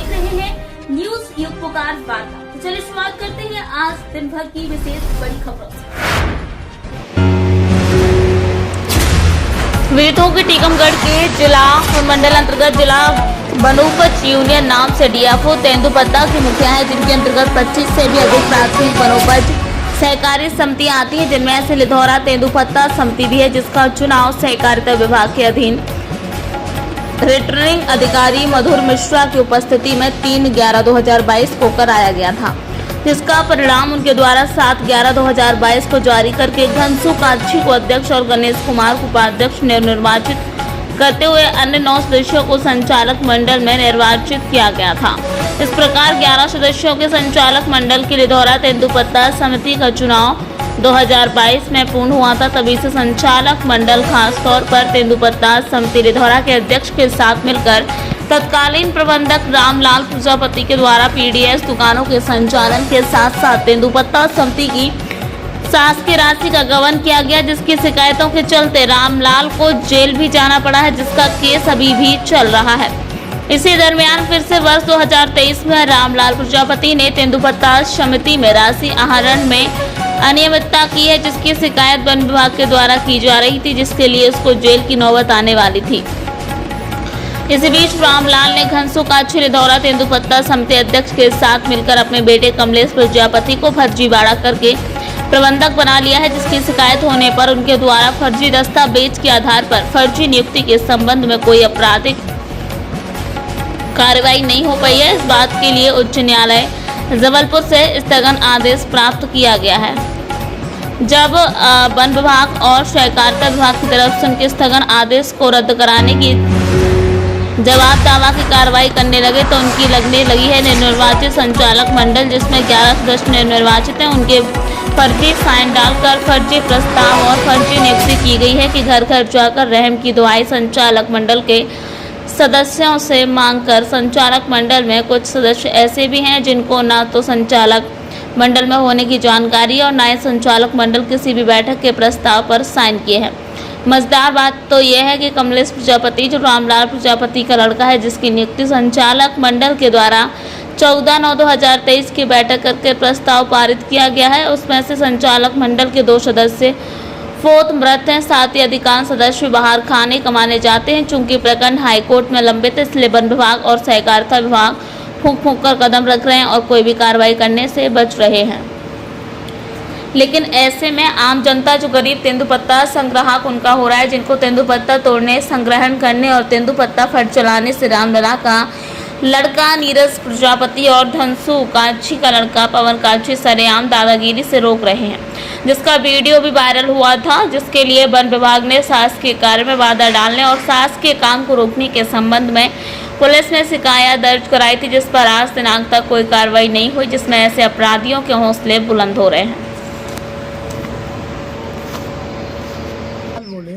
देख रहे हैं न्यूज युग पुकार वार्ता। तो चलिए शुरुआत करते हैं आज दिन भर की विशेष बड़ी खबरों से। वीरतों के टीकमगढ़ के जिला मंडल अंतर्गत जिला वनोपज यूनियन नाम से डीएफओ तेंदुपत्ता की मुखिया है, जिनके अंतर्गत 25 से भी अधिक प्राथमिक वनोपज सहकारी समितियां आती हैं, जिनमें से लिधौरा तेंदुपत्ता समिति भी है, जिसका चुनाव सहकारिता विभाग के अधीन रिटर्निंग अधिकारी मधुर मिश्रा की उपस्थिति में 3/11/2022 को कराया गया था, जिसका परिणाम उनके द्वारा 7/11/2022 को जारी करके घनसु काछी को अध्यक्ष और गणेश कुमार को उपाध्यक्ष निर्वाचित करते हुए अन्य 9 सदस्यों को संचालक मंडल में निर्वाचित किया गया था। इस प्रकार 11 सदस्यों के संचालक मंडल की लिधौरा तेंदुपत्ता समिति का चुनाव 2022 में पूर्ण हुआ था। तभी से संचालक मंडल खास तौर पर तेंदुपत्ता समिति लिधौरा के अध्यक्ष के साथ मिलकर तत्कालीन प्रबंधक रामलाल प्रजापति के द्वारा पीडीएस दुकानों के संचालन के साथ साथ तेंदुपत्ता समिति की शासकीय राशि का गबन किया गया, जिसकी शिकायतों के चलते रामलाल को जेल भी जाना पड़ा है, जिसका केस अभी भी चल रहा है। इसी दरमियान फिर से वर्ष 2023 में रामलाल प्रजापति ने तेंदुपत्ता समिति में राशि आहरण में अनियमितता की है, जिसकी शिकायत वन विभाग के द्वारा की जा रही थी, जिसके लिए उसको जेल की नौबत आने वाली थी। इसी बीच रामलाल ने घनसु काछी लिधौरा तेंदुपत्ता समिति अध्यक्ष के साथ मिलकर अपने बेटे कमलेश प्रजापति को फर्जीवाड़ा करके प्रबंधक बना लिया है, जिसकी शिकायत होने पर उनके द्वारा फर्जी दस्तावेज के आधार पर फर्जी नियुक्ति के संबंध में कोई आपराधिक कार्रवाई नहीं हो पाई है। इस बात के लिए उच्च न्यायालय जबलपुर से स्थगन आदेश प्राप्त किया गया है। जब वन विभाग और सहकारिता विभाग की तरफ से उनके स्थगन आदेश को रद्द कराने की जवाब दावा की कार्रवाई करने लगे तो उनकी लगने लगी है निर्वाचित संचालक मंडल, जिसमें 11 सदस्य निर्वाचित हैं। उनके फर्जी साइन डालकर फर्जी प्रस्ताव और फर्जी नियुक्ति की गई है कि घर घर जाकर रहम की दुआई संचालक मंडल के सदस्यों से मांगकर संचालक मंडल में कुछ सदस्य ऐसे भी हैं जिनको ना तो संचालक मंडल में होने की जानकारी और ना ही संचालक मंडल किसी भी बैठक के प्रस्ताव पर साइन किए हैं। मजेदार बात तो यह है कि कमलेश प्रजापति जो रामलाल प्रजापति का लड़का है, जिसकी नियुक्ति संचालक मंडल के द्वारा 14/9/2023 की बैठक करके प्रस्ताव पारित किया गया है, उसमें से संचालक मंडल के 2 सदस्य फोत मृत हैं, साथ ही अधिकांश सदस्य बाहर खाने कमाने जाते हैं। चूंकि प्रकरण हाईकोर्ट में लंबित है, इसलिए वन विभाग और सहकारिता विभाग फूंक कर कदम रख रहे हैं और कोई भी कार्रवाई करने से बच रहे हैं। लेकिन ऐसे में आम जनता जो गरीब तेंदुपत्ता संग्राहक उनका हो रहा है, जिनको तेंदुपत्ता तोड़ने, संग्रहण करने और तेंदुपत्ता फट चलाने से रामलला का लड़का नीरज प्रजापति और घनसु काछी का लड़का पवन काछी सरेआम दादागिरी से रोक रहे हैं, जिसका वीडियो भी वायरल हुआ था, जिसके लिए वन विभाग ने शासकीय कार्य में बाधा डालने और शासकीय काम को रोकने के संबंध में पुलिस ने शिकायत दर्ज कराई थी, जिस पर आज दिनांक तक कोई कार्रवाई नहीं हुई, जिसमें ऐसे अपराधियों के हौसले बुलंद हो रहे हैं। बोले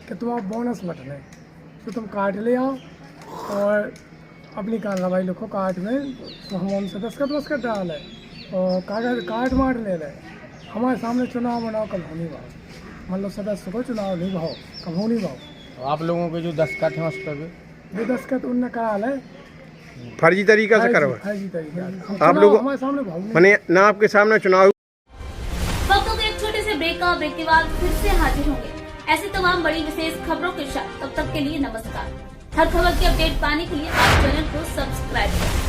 कि तुम आप बोनस मत लें, तो तुम काट ले आओ और अपनी कार्रवाई लिखो काट में, तो हम उनसे दस्खत डाले और कागज काट मार ले रहे। हमारे सामने चुनाव मनाओ कब होनी भाव, मतलब सदस्य को चुनाव नहीं भाव कब होनी भाव। आप लोगों के जो दस्खत हैं उस पर ये दस्खत उनने करा ले फर्जी तरीका से करवा, फर्जी तरीका आप लोग हमारे सामने भाव मैंने ना आपके सामने चुनाव। वक्तों के एक छोटे से ब्रेक का ब्रेक के बाद फिर से हाजिर होंगे ऐसी तमाम बड़ी विशेष खबरों के साथ। तब तक के लिए नमस्कार। हर खबर की अपडेट पाने के लिए आप चैनल को सब्सक्राइब करें।